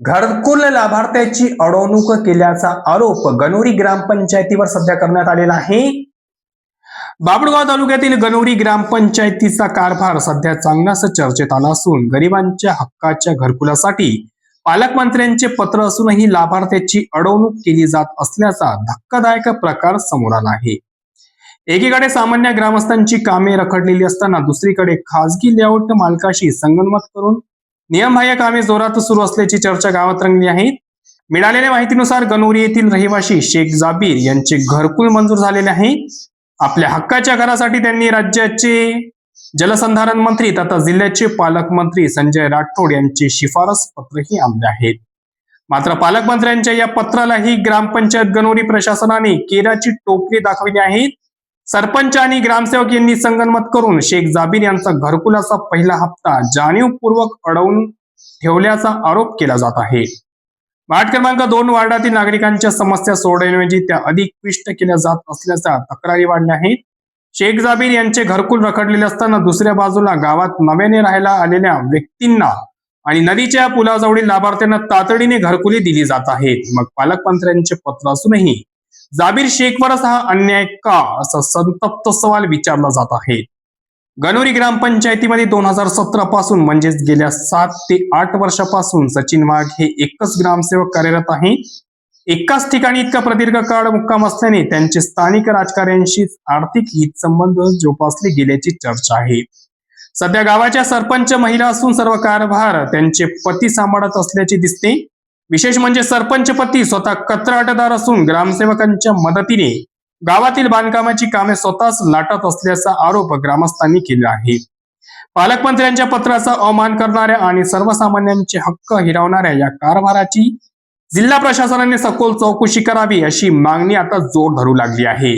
घरकुल लाभार्थ्याची अडवणूक केल्याचा आरोप गणोरी ग्रामपंचायतीवर सध्या करण्यात आलेला आहे। बाभळगाव तालुक्यातील गणोरी ग्रामपंचायतीचा कारभार सध्या चांगलाच चर्चेत आला असून गरिबांच्या हक्काच्या घरकुलासाठी पालकमंत्र्यांचे पत्र असूनही लाभार्थ्याची अडवणूक केली जात असल्याचा धक्कादायक प्रकार समोर आला आहे। एकीकडे सामान्य ग्रामस्थांची कामे रखडलेली असताना दुसरीकडे खासगी लेआउट मालकाशी संगनमत करून नियमबाह्य कामे जोरात सुरू असल्याची चर्चा गावात रंगली आहे। मिळालेल्या माहितीनुसार गणोरी येथील रहिवासी शेख जाबीर यांचे घरकुल मंजूर झालेले आहे। आपल्या हक्काच्या घरासाठी त्यांनी राज्याचे जलसंधारण मंत्री तथा जिल्ह्याचे पालकमंत्री संजय राठोड यांचे शिफारस पत्रही आणले आहेत। मात्र पालकमंत्र्यांच्या या पत्रालाही ग्रामपंचायत गणोरी प्रशासनाने केराची टोपली दाखवली आहे। सरपंच आणि ग्रामसेवक यांनी संगनमत करून शेख जाबीर यांचा घरकुलाचा पहिला हप्ता जाणीवपूर्वक अडवून ठेवल्याचा आरोप केला जात आहे। वार्ड क्रमांक 2 वार्डातील नागरिकांच्या समस्या सोडवण्याऐवजी त्या अधिक क्लिष्ट केल्या जात असल्याच्या तक्रारी वाढल्या आहेत। शेख जाबीर यांचे घरकुल रखडलेले असताना दुसऱ्या बाजूला गावात नव्याने राहायला आलेल्या व्यक्तींना आणि नदीच्या पुलाजवळील लाभार्थ्यांना तातडीने घरकुली दिली जात आहेत। मग पालकमंत्र्यांचे पत्र असूनही जाबीर शेखवरच हा अन्याय का, असा संतप्त सवाल विचारला जात आहे। गणोरी ग्रामपंचायतीमध्ये 2017 पासून म्हणजेच गेल्या 7 ते 8 वर्षापासून सचिन वाघ हे एकच ग्रामसेवक कार्यरत आहे। एकाच ठिकाणी इतका प्रदीर्घ काळ मुक्काम असल्याने त्यांचे स्थानिक राजकारण्यांशी आर्थिक हितसंबंध जोपासले गेल्याची चर्चा आहे। सध्या गावाच्या सरपंच महिला असून सर्व कारभार त्यांचे पती सांभाळत असल्याचे दिसते। विशेष म्हणजे सरपंच पती स्वतः कंत्राटदार असून ग्रामसेवकांच्या मदतीने गावातील बांधकामाची कामे स्वतःच लाटत असल्याचा आरोप ग्रामस्थांनी केला आहे। पालकमंत्र्यांच्या पत्राचा अवमान करणाऱ्या आणि सर्वसामान्यांचे हक्क हिरावणाऱ्या या कारभाराची जिल्हा प्रशासनाने सखोल चौकशी करावी अशी मागणी आता जोर धरू लागली आहे।